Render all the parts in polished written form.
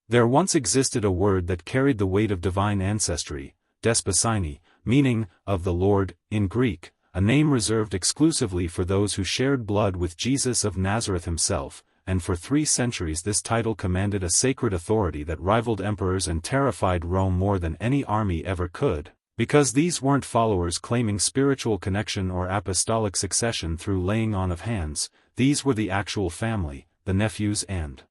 There once existed a word that carried the weight of divine ancestry, desposyne, meaning, of the Lord, in Greek, a name reserved exclusively for those who shared blood with Jesus of Nazareth himself, and for 3 centuries this title commanded a sacred authority that rivaled emperors and terrified Rome more than any army ever could, because these weren't followers claiming spiritual connection or apostolic succession through laying on of hands, these were the actual family, the nephews and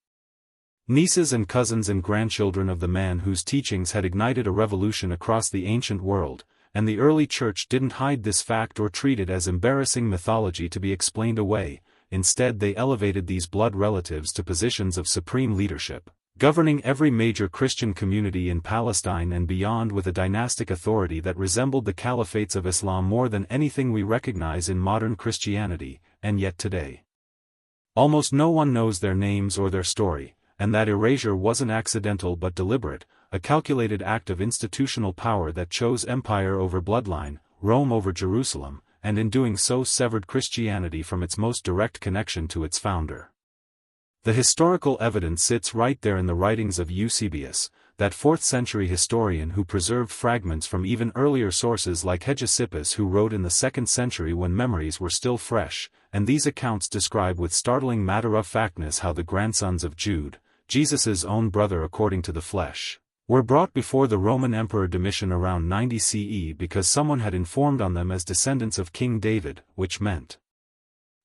nieces and cousins and grandchildren of the man whose teachings had ignited a revolution across the ancient world, and the early church didn't hide this fact or treat it as embarrassing mythology to be explained away. Instead they elevated these blood relatives to positions of supreme leadership, governing every major Christian community in Palestine and beyond with a dynastic authority that resembled the caliphates of Islam more than anything we recognize in modern Christianity, and yet today, almost no one knows their names or their story. And that erasure wasn't accidental but deliberate, a calculated act of institutional power that chose empire over bloodline, Rome over Jerusalem, and in doing so severed Christianity from its most direct connection to its founder. The historical evidence sits right there in the writings of Eusebius, that 4th-century historian who preserved fragments from even earlier sources like Hegesippus, who wrote in the 2nd century when memories were still fresh, and these accounts describe with startling matter-of-factness how the grandsons of Jude, Jesus's own brother according to the flesh, were brought before the Roman Emperor Domitian around 90 CE because someone had informed on them as descendants of King David, which meant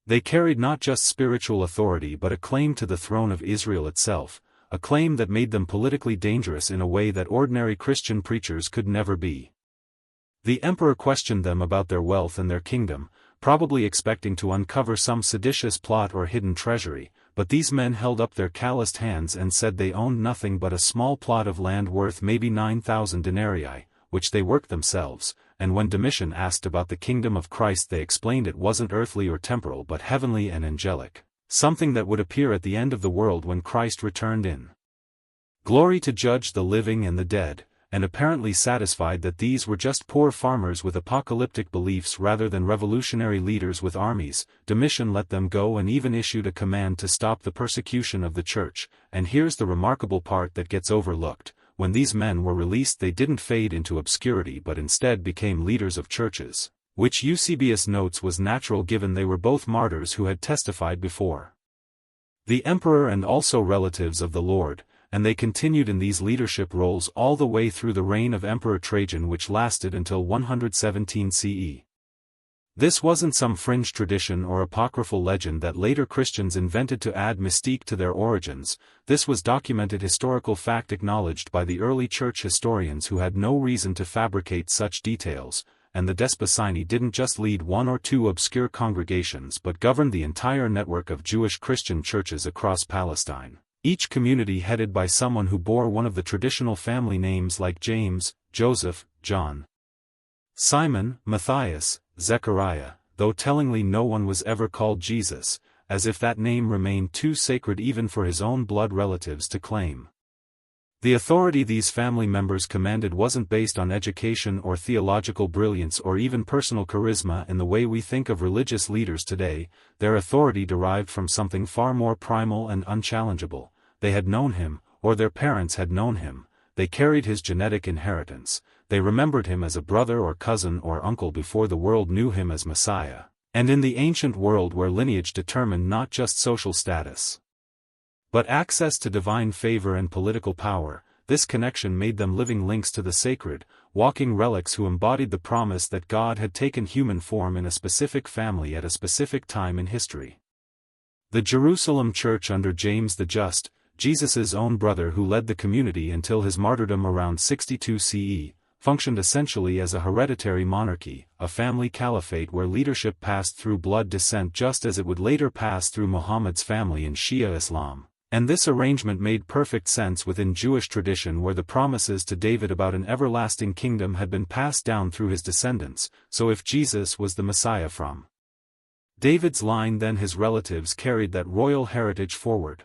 they carried not just spiritual authority but a claim to the throne of Israel itself, a claim that made them politically dangerous in a way that ordinary Christian preachers could never be. The emperor questioned them about their wealth and their kingdom, probably expecting to uncover some seditious plot or hidden treasury, but these men held up their calloused hands and said they owned nothing but a small plot of land worth maybe 9,000 denarii, which they worked themselves, and when Domitian asked about the kingdom of Christ they explained it wasn't earthly or temporal but heavenly and angelic, something that would appear at the end of the world when Christ returned in glory to judge the living and the dead, and apparently satisfied that these were just poor farmers with apocalyptic beliefs rather than revolutionary leaders with armies, Domitian let them go and even issued a command to stop the persecution of the church. And here's the remarkable part that gets overlooked: when these men were released they didn't fade into obscurity but instead became leaders of churches, which Eusebius notes was natural given they were both martyrs who had testified before the emperor and also relatives of the Lord, and they continued in these leadership roles all the way through the reign of Emperor Trajan, which lasted until 117 CE. This wasn't some fringe tradition or apocryphal legend that later Christians invented to add mystique to their origins. This was documented historical fact acknowledged by the early church historians who had no reason to fabricate such details, and the desposyne didn't just lead 1 or 2 obscure congregations but governed the entire network of Jewish Christian churches across Palestine, each community headed by someone who bore one of the traditional family names like James, Joseph, John, Simon, Matthias, Zechariah, though tellingly no one was ever called Jesus, as if that name remained too sacred even for his own blood relatives to claim. The authority these family members commanded wasn't based on education or theological brilliance or even personal charisma in the way we think of religious leaders today. Their authority derived from something far more primal and unchallengeable. They had known him, or their parents had known him. They carried his genetic inheritance. They remembered him as a brother or cousin or uncle before the world knew him as Messiah. And in the ancient world where lineage determined not just social status, but access to divine favor and political power, this connection made them living links to the sacred, walking relics who embodied the promise that God had taken human form in a specific family at a specific time in history. The Jerusalem church under James the Just, Jesus's own brother who led the community until his martyrdom around 62 CE, functioned essentially as a hereditary monarchy, a family caliphate where leadership passed through blood descent just as it would later pass through Muhammad's family in Shia Islam. And this arrangement made perfect sense within Jewish tradition where the promises to David about an everlasting kingdom had been passed down through his descendants, so if Jesus was the Messiah from David's line then his relatives carried that royal heritage forward.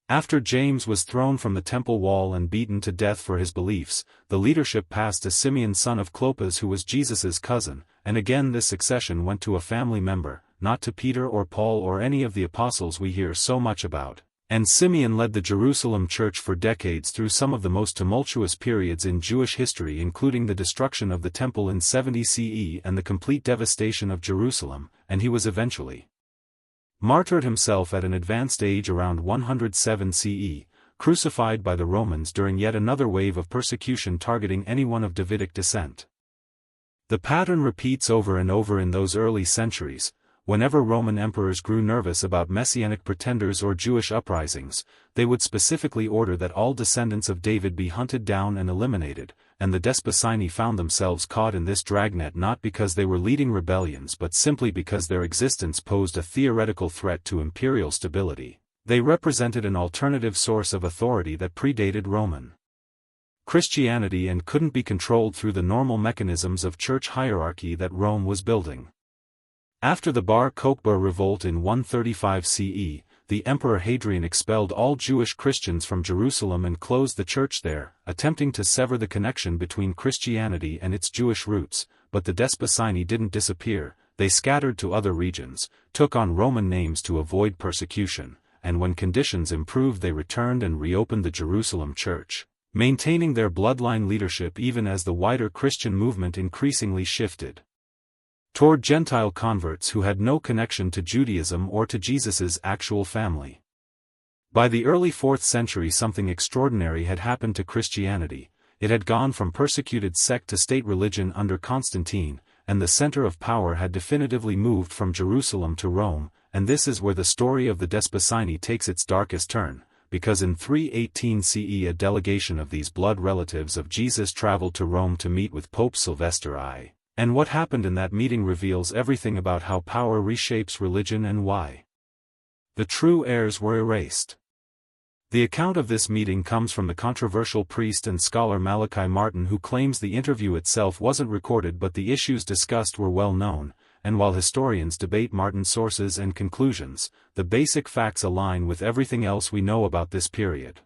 After James was thrown from the temple wall and beaten to death for his beliefs, the leadership passed to Simeon son of Clopas who was Jesus's cousin, and again this succession went to a family member, not to Peter or Paul or any of the apostles we hear so much about. And Simeon led the Jerusalem church for decades through some of the most tumultuous periods in Jewish history, including the destruction of the temple in 70 CE and the complete devastation of Jerusalem, and he was eventually martyred himself at an advanced age around 107 CE, crucified by the Romans during yet another wave of persecution targeting anyone of Davidic descent. The pattern repeats over and over in those early centuries. Whenever Roman emperors grew nervous about messianic pretenders or Jewish uprisings, they would specifically order that all descendants of David be hunted down and eliminated, and the Despacini found themselves caught in this dragnet not because they were leading rebellions but simply because their existence posed a theoretical threat to imperial stability. They represented an alternative source of authority that predated Roman Christianity and couldn't be controlled through the normal mechanisms of church hierarchy that Rome was building. After the Bar Kokhba revolt in 135 CE, the Emperor Hadrian expelled all Jewish Christians from Jerusalem and closed the church there, attempting to sever the connection between Christianity and its Jewish roots, but the Despacini didn't disappear. They scattered to other regions, took on Roman names to avoid persecution, and when conditions improved they returned and reopened the Jerusalem church, maintaining their bloodline leadership even as the wider Christian movement increasingly shifted toward Gentile converts who had no connection to Judaism or to Jesus's actual family. By the early 4th century something extraordinary had happened to Christianity. It had gone from persecuted sect to state religion under Constantine, and the center of power had definitively moved from Jerusalem to Rome, and this is where the story of the Despacini takes its darkest turn, because in 318 CE a delegation of these blood relatives of Jesus traveled to Rome to meet with Pope Sylvester I. And what happened in that meeting reveals everything about how power reshapes religion and why the true heirs were erased. The account of this meeting comes from the controversial priest and scholar Malachi Martin, who claims the interview itself wasn't recorded but the issues discussed were well known, and while historians debate Martin's sources and conclusions, the basic facts align with everything else we know about this period.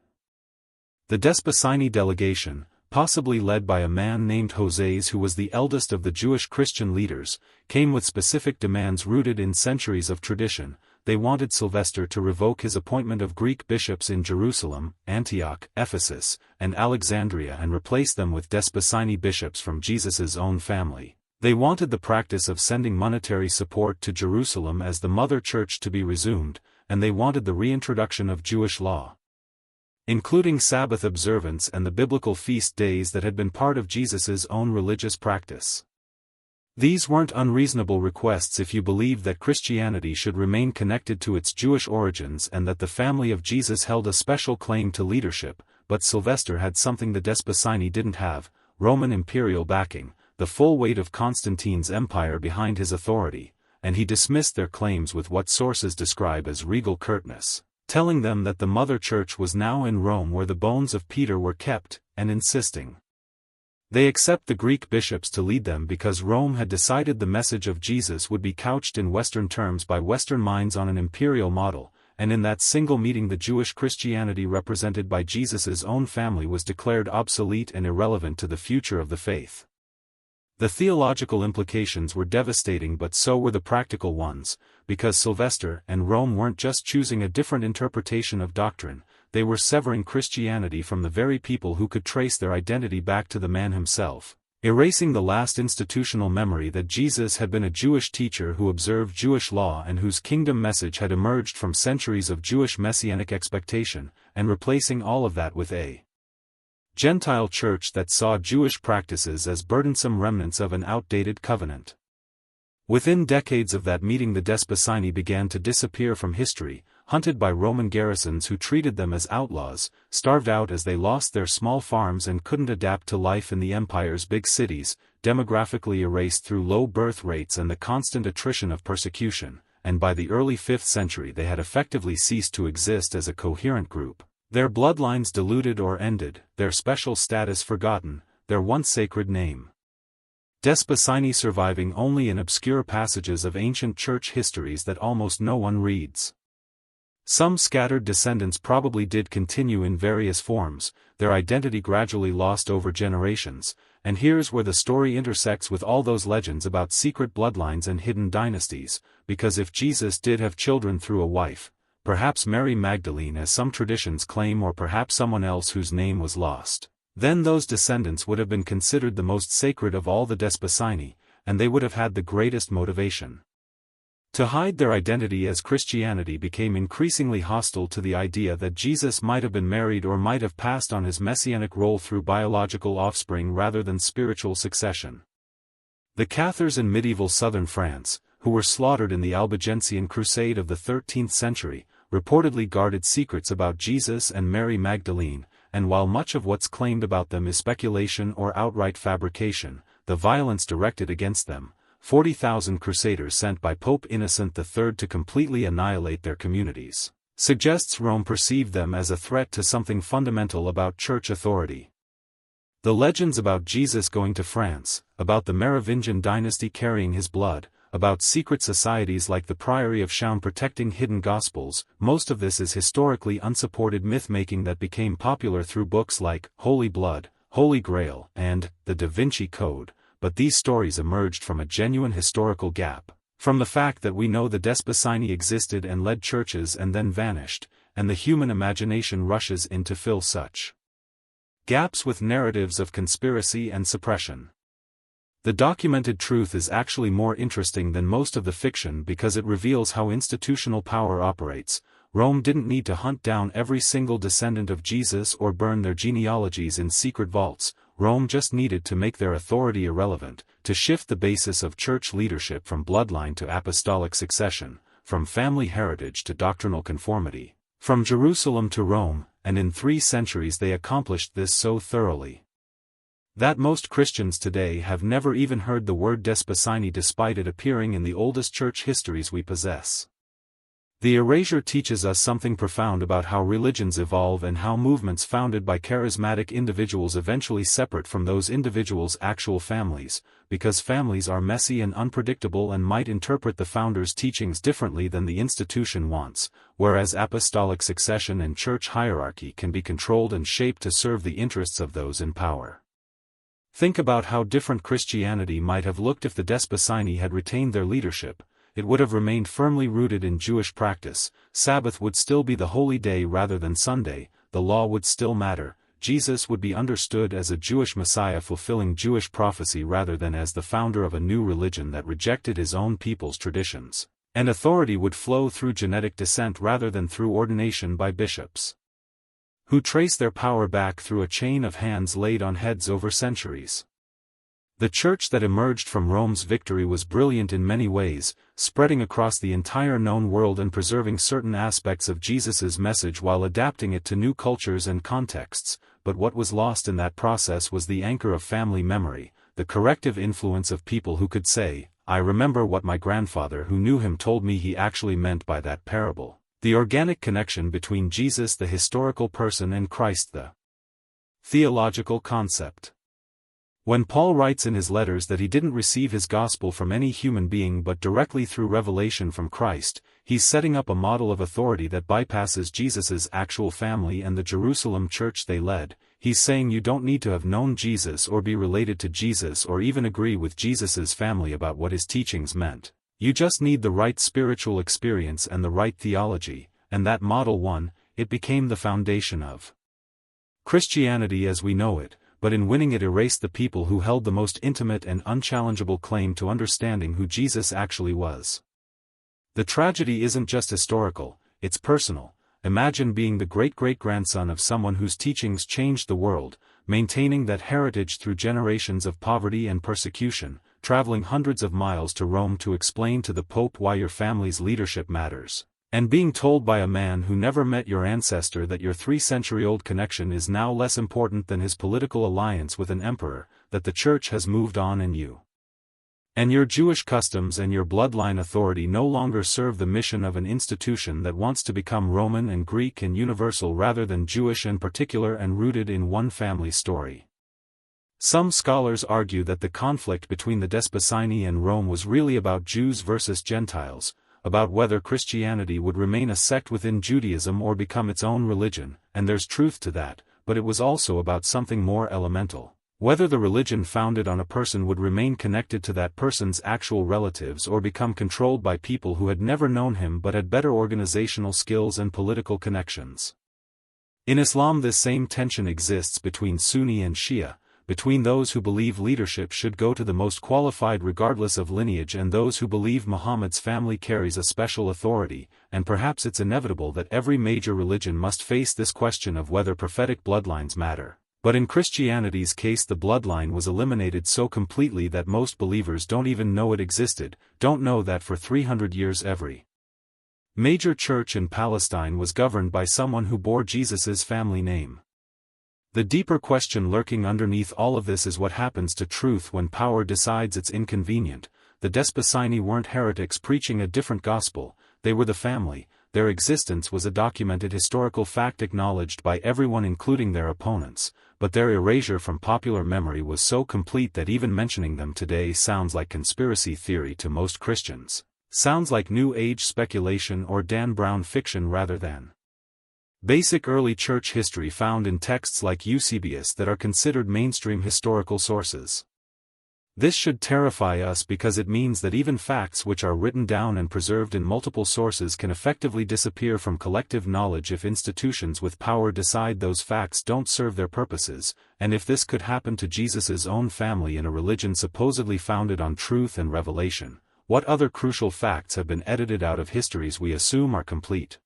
The Despacini delegation, possibly led by a man named Hoseas who was the eldest of the Jewish Christian leaders, came with specific demands rooted in centuries of tradition. They wanted Sylvester to revoke his appointment of Greek bishops in Jerusalem, Antioch, Ephesus, and Alexandria and replace them with Despacini bishops from Jesus's own family. They wanted the practice of sending monetary support to Jerusalem as the mother church to be resumed, and they wanted the reintroduction of Jewish law, including Sabbath observance and the biblical feast days that had been part of Jesus's own religious practice. These weren't unreasonable requests if you believed that Christianity should remain connected to its Jewish origins and that the family of Jesus held a special claim to leadership, but Sylvester had something the Despacini didn't have: Roman imperial backing, the full weight of Constantine's empire behind his authority, and he dismissed their claims with what sources describe as regal curtness, telling them that the mother church was now in Rome where the bones of Peter were kept, and insisting they accept the Greek bishops to lead them because Rome had decided the message of Jesus would be couched in Western terms by Western minds on an imperial model, and in that single meeting the Jewish Christianity represented by Jesus's own family was declared obsolete and irrelevant to the future of the faith. The theological implications were devastating, but so were the practical ones, because Sylvester and Rome weren't just choosing a different interpretation of doctrine, they were severing Christianity from the very people who could trace their identity back to the man himself, erasing the last institutional memory that Jesus had been a Jewish teacher who observed Jewish law and whose kingdom message had emerged from centuries of Jewish messianic expectation, and replacing all of that with a Gentile church that saw Jewish practices as burdensome remnants of an outdated covenant. Within decades of that meeting the Despacini began to disappear from history, hunted by Roman garrisons who treated them as outlaws, starved out as they lost their small farms and couldn't adapt to life in the empire's big cities, demographically erased through low birth rates and the constant attrition of persecution, and by the early 5th century they had effectively ceased to exist as a coherent group. Their bloodlines diluted or ended, their special status forgotten, their once sacred name. Despacini surviving only in obscure passages of ancient church histories that almost no one reads. Some scattered descendants probably did continue in various forms, their identity gradually lost over generations, and here's where the story intersects with all those legends about secret bloodlines and hidden dynasties, because if Jesus did have children through a wife, perhaps Mary Magdalene as some traditions claim, or perhaps someone else whose name was lost. Then those descendants would have been considered the most sacred of all the Despacini, and they would have had the greatest motivation to hide their identity, as Christianity became increasingly hostile to the idea that Jesus might have been married or might have passed on his messianic role through biological offspring rather than spiritual succession. The Cathars in medieval southern France, who were slaughtered in the Albigensian Crusade of the 13th century, reportedly guarded secrets about Jesus and Mary Magdalene, and while much of what's claimed about them is speculation or outright fabrication, the violence directed against them, 40,000 crusaders sent by Pope Innocent III to completely annihilate their communities, suggests Rome perceived them as a threat to something fundamental about church authority. The legends about Jesus going to France, about the Merovingian dynasty carrying his blood, about secret societies like the Priory of Chaumont protecting hidden gospels, most of this is historically unsupported myth-making that became popular through books like Holy Blood, Holy Grail, and The Da Vinci Code, but these stories emerged from a genuine historical gap, from the fact that we know the Despacini existed and led churches and then vanished, and the human imagination rushes in to fill such gaps with narratives of conspiracy and suppression. The documented truth is actually more interesting than most of the fiction because it reveals how institutional power operates. Rome didn't need to hunt down every single descendant of Jesus or burn their genealogies in secret vaults. Rome just needed to make their authority irrelevant, to shift the basis of church leadership from bloodline to apostolic succession, from family heritage to doctrinal conformity, from Jerusalem to Rome, and in 3 centuries they accomplished this so thoroughly that most Christians today have never even heard the word Despacini despite it appearing in the oldest church histories we possess. The erasure teaches us something profound about how religions evolve and how movements founded by charismatic individuals eventually separate from those individuals' actual families, because families are messy and unpredictable and might interpret the founder's teachings differently than the institution wants, whereas apostolic succession and church hierarchy can be controlled and shaped to serve the interests of those in power. Think about how different Christianity might have looked if the Despacini had retained their leadership. It would have remained firmly rooted in Jewish practice, Sabbath would still be the holy day rather than Sunday, the law would still matter, Jesus would be understood as a Jewish Messiah fulfilling Jewish prophecy rather than as the founder of a new religion that rejected his own people's traditions, and authority would flow through genetic descent rather than through ordination by bishops, who trace their power back through a chain of hands laid on heads over centuries. The church that emerged from Rome's victory was brilliant in many ways, spreading across the entire known world and preserving certain aspects of Jesus's message while adapting it to new cultures and contexts, but what was lost in that process was the anchor of family memory, the corrective influence of people who could say, "I remember what my grandfather who knew him told me he actually meant by that parable." The organic connection between Jesus the historical person and Christ the theological concept. When Paul writes in his letters that he didn't receive his gospel from any human being but directly through revelation from Christ, he's setting up a model of authority that bypasses Jesus's actual family and the Jerusalem church they led. He's saying you don't need to have known Jesus or be related to Jesus or even agree with Jesus's family about what his teachings meant. You just need the right spiritual experience and the right theology, and that model won. It became the foundation of Christianity as we know it, but in winning it erased the people who held the most intimate and unchallengeable claim to understanding who Jesus actually was. The tragedy isn't just historical, it's personal. Imagine being the great-great-grandson of someone whose teachings changed the world, maintaining that heritage through generations of poverty and persecution, traveling hundreds of miles to Rome to explain to the Pope why your family's leadership matters, and being told by a man who never met your ancestor that your 3-century-old connection is now less important than his political alliance with an emperor, that the church has moved on and you and your Jewish customs and your bloodline authority no longer serve the mission of an institution that wants to become Roman and Greek and universal rather than Jewish and particular and rooted in one family story. Some scholars argue that the conflict between the Despacini and Rome was really about Jews versus Gentiles, about whether Christianity would remain a sect within Judaism or become its own religion, and there's truth to that, but it was also about something more elemental. Whether the religion founded on a person would remain connected to that person's actual relatives or become controlled by people who had never known him but had better organizational skills and political connections. In Islam, this same tension exists between Sunni and Shia, between those who believe leadership should go to the most qualified regardless of lineage and those who believe Muhammad's family carries a special authority, and perhaps it's inevitable that every major religion must face this question of whether prophetic bloodlines matter. But in Christianity's case, the bloodline was eliminated so completely that most believers don't even know it existed, don't know that for 300 years every major church in Palestine was governed by someone who bore Jesus's family name. The deeper question lurking underneath all of this is what happens to truth when power decides it's inconvenient. The Despacini weren't heretics preaching a different gospel, they were the family. Their existence was a documented historical fact acknowledged by everyone including their opponents, but their erasure from popular memory was so complete that even mentioning them today sounds like conspiracy theory to most Christians. Sounds like New Age speculation or Dan Brown fiction rather than basic early church history found in texts like Eusebius that are considered mainstream historical sources. This should terrify us because it means that even facts which are written down and preserved in multiple sources can effectively disappear from collective knowledge if institutions with power decide those facts don't serve their purposes, and if this could happen to Jesus's own family in a religion supposedly founded on truth and revelation, what other crucial facts have been edited out of histories we assume are complete?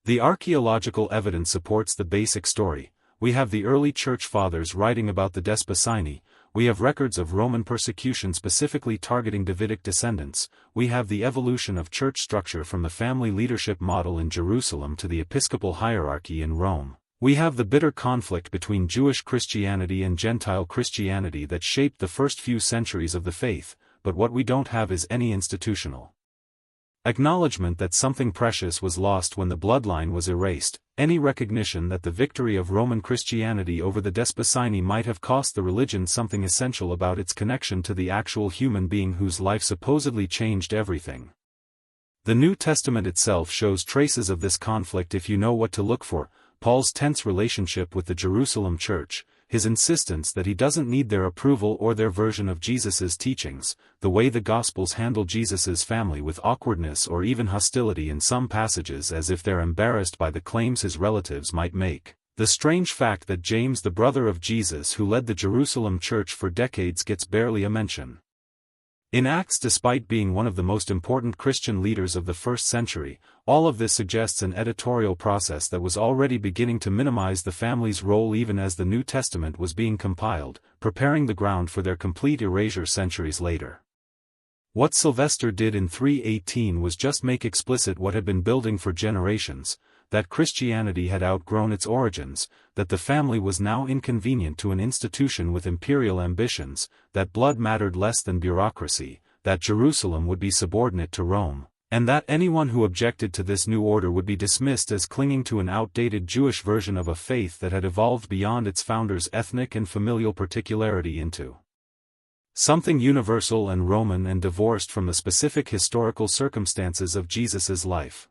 The archaeological evidence supports the basic story. We have the early church fathers writing about the Despacini, we have records of Roman persecution specifically targeting Davidic descendants, we have the evolution of church structure from the family leadership model in Jerusalem to the episcopal hierarchy in Rome. We have the bitter conflict between Jewish Christianity and Gentile Christianity that shaped the first few centuries of the faith, but what we don't have is any institutional acknowledgement that something precious was lost when the bloodline was erased, any recognition that the victory of Roman Christianity over the Despacini might have cost the religion something essential about its connection to the actual human being whose life supposedly changed everything. The New Testament itself shows traces of this conflict if you know what to look for. Paul's tense relationship with the Jerusalem church, his insistence that he doesn't need their approval or their version of Jesus's teachings, the way the Gospels handle Jesus's family with awkwardness or even hostility in some passages as if they're embarrassed by the claims his relatives might make, the strange fact that James, the brother of Jesus who led the Jerusalem church for decades, gets barely a mention in Acts despite being one of the most important Christian leaders of the first century. All of this suggests an editorial process that was already beginning to minimize the family's role even as the New Testament was being compiled, preparing the ground for their complete erasure centuries later. What Sylvester did in 318 was just make explicit what had been building for generations, that Christianity had outgrown its origins, that the family was now inconvenient to an institution with imperial ambitions, that blood mattered less than bureaucracy, that Jerusalem would be subordinate to Rome, and that anyone who objected to this new order would be dismissed as clinging to an outdated Jewish version of a faith that had evolved beyond its founders' ethnic and familial particularity into something universal and Roman and divorced from the specific historical circumstances of Jesus's life.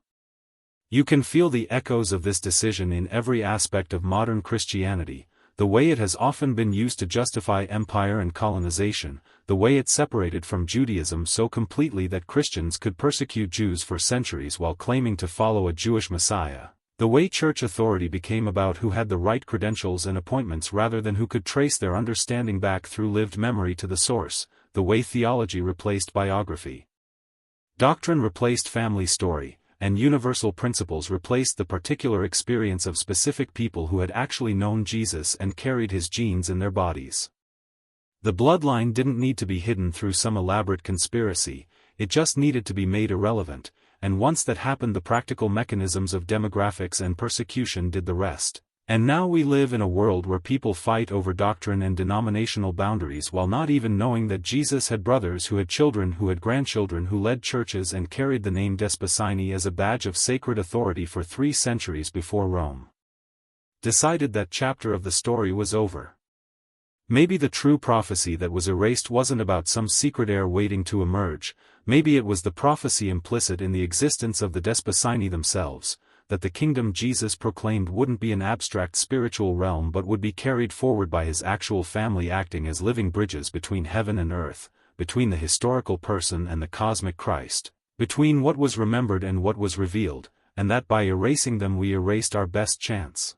You can feel the echoes of this decision in every aspect of modern Christianity, the way it has often been used to justify empire and colonization, the way it separated from Judaism so completely that Christians could persecute Jews for centuries while claiming to follow a Jewish Messiah, the way church authority became about who had the right credentials and appointments rather than who could trace their understanding back through lived memory to the source, the way theology replaced biography. Doctrine replaced family story, and universal principles replaced the particular experience of specific people who had actually known Jesus and carried his genes in their bodies. The bloodline didn't need to be hidden through some elaborate conspiracy, it just needed to be made irrelevant, and once that happened the practical mechanisms of demographics and persecution did the rest. And now we live in a world where people fight over doctrine and denominational boundaries while not even knowing that Jesus had brothers who had children who had grandchildren who led churches and carried the name Despacini as a badge of sacred authority for 3 centuries before Rome decided that chapter of the story was over. Maybe the true prophecy that was erased wasn't about some secret heir waiting to emerge, maybe it was the prophecy implicit in the existence of the Despacini themselves, that the kingdom Jesus proclaimed wouldn't be an abstract spiritual realm but would be carried forward by his actual family acting as living bridges between heaven and earth, between the historical person and the cosmic Christ, between what was remembered and what was revealed, and that by erasing them we erased our best chance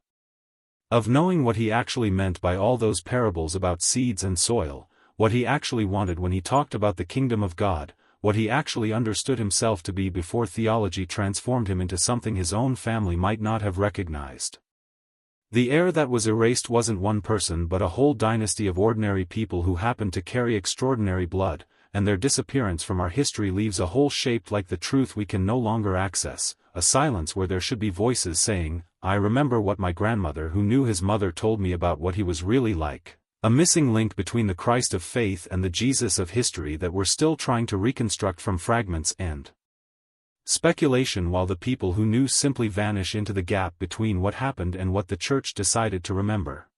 of knowing what he actually meant by all those parables about seeds and soil, what he actually wanted when he talked about the kingdom of God, what he actually understood himself to be before theology transformed him into something his own family might not have recognized. The heir that was erased wasn't one person but a whole dynasty of ordinary people who happened to carry extraordinary blood, and their disappearance from our history leaves a hole shaped like the truth we can no longer access, a silence where there should be voices saying, "I remember what my grandmother who knew his mother told me about what he was really like." A missing link between the Christ of faith and the Jesus of history that we're still trying to reconstruct from fragments and speculation, while the people who knew simply vanish into the gap between what happened and what the church decided to remember.